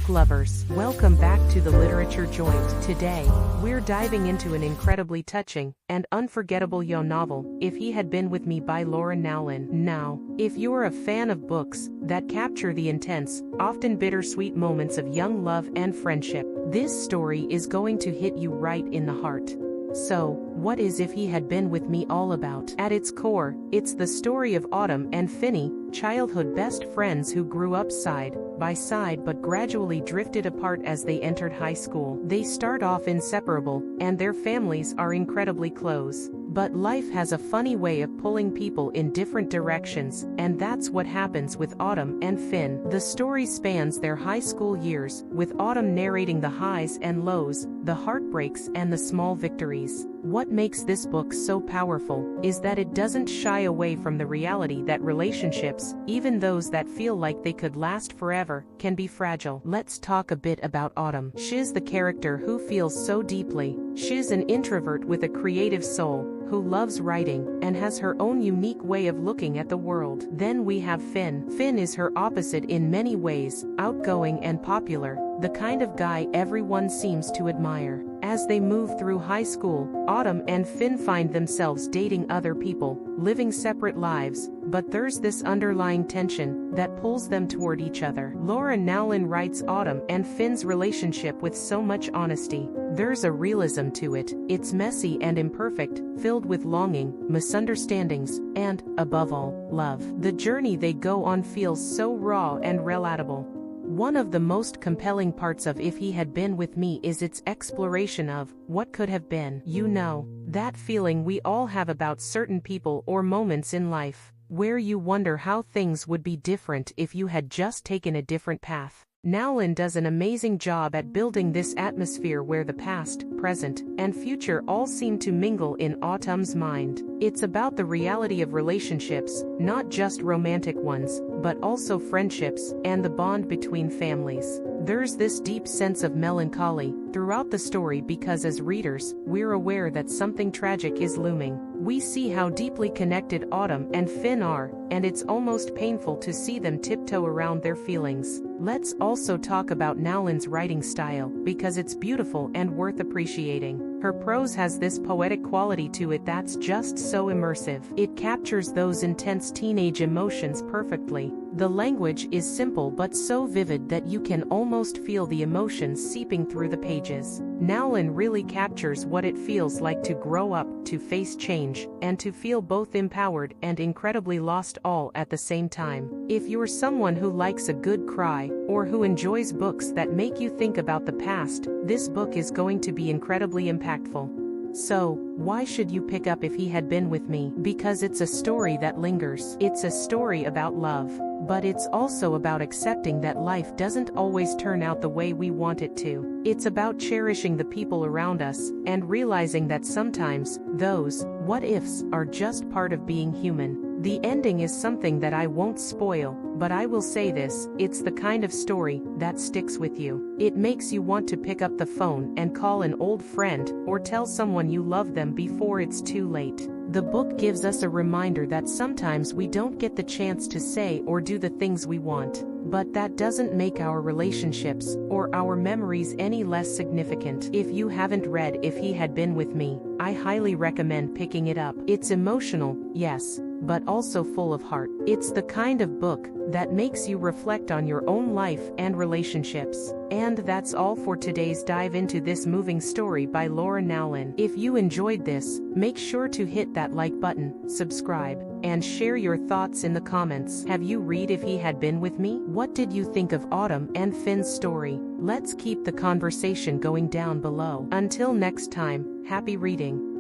book lovers, welcome back to the Literature Joint. Today, we're diving into an incredibly touching and unforgettable young novel, If He Had Been With Me by Nowlin. Now, if you're a fan of books that capture the intense, often bittersweet moments of young love and friendship, this story is going to hit you right in the heart. So, what is If He Had Been With Me all about? At its core, it's the story of Autumn and Finney, childhood best friends who grew up side by side but gradually drifted apart as they entered high school. They start off inseparable, and their families are incredibly close. But life has a funny way of pulling people in different directions, and that's what happens with Autumn and Finn. The story spans their high school years, with Autumn narrating the highs and lows, the heartbreaks and the small victories. What makes this book so powerful is that it doesn't shy away from the reality that relationships, even those that feel like they could last forever, can be fragile. Let's talk a bit about Autumn. She's the character who feels so deeply. She's an introvert with a creative soul, who loves writing, and has her own unique way of looking at the world. Then we have Finn. Finn is her opposite in many ways, outgoing and popular, the kind of guy everyone seems to admire. As they move through high school, Autumn and Finn find themselves dating other people, living separate lives, but there's this underlying tension that pulls them toward each other. Nowlin writes Autumn and Finn's relationship with so much honesty. There's a realism to it. It's messy and imperfect, filled with longing, misunderstandings, and, above all, love. The journey they go on feels so raw and relatable. One of the most compelling parts of If He Had Been With Me is its exploration of what could have been. You know, that feeling we all have about certain people or moments in life, where you wonder how things would be different if you had just taken a different path. Nowlin does an amazing job at building this atmosphere where the past, present, and future all seem to mingle in Autumn's mind. It's about the reality of relationships, not just romantic ones, but also friendships, and the bond between families. There's this deep sense of melancholy throughout the story because as readers, we're aware that something tragic is looming. We see how deeply connected Autumn and Finn are, and it's almost painful to see them tiptoe around their feelings. Let's also talk about Nowlin's writing style, because it's beautiful and worth appreciating. Her prose has this poetic quality to it that's just so immersive. It captures those intense teenage emotions perfectly. The language is simple but so vivid that you can almost feel the emotions seeping through the pages. Nowlin really captures what it feels like to grow up, to face change, and to feel both empowered and incredibly lost all at the same time. If you're someone who likes a good cry, or who enjoys books that make you think about the past, this book is going to be incredibly impactful. So, why should you pick up If He Had Been With Me? Because it's a story that lingers. It's a story about love. But it's also about accepting that life doesn't always turn out the way we want it to. It's about cherishing the people around us, and realizing that sometimes, those what-ifs are just part of being human. The ending is something that I won't spoil, but I will say this, it's the kind of story that sticks with you. It makes you want to pick up the phone and call an old friend, or tell someone you love them before it's too late. The book gives us a reminder that sometimes we don't get the chance to say or do the things we want, but that doesn't make our relationships or our memories any less significant. If you haven't read If He Had Been With Me, I highly recommend picking it up. It's emotional, yes, but also full of heart. It's the kind of book that makes you reflect on your own life and relationships. And that's all for today's dive into this moving story by Nowlin. If you enjoyed this, make sure to hit that like button, subscribe, and share your thoughts in the comments. Have you read If He Had Been With Me? What did you think of Autumn and Finn's story? Let's keep the conversation going down below. Until next time, happy reading.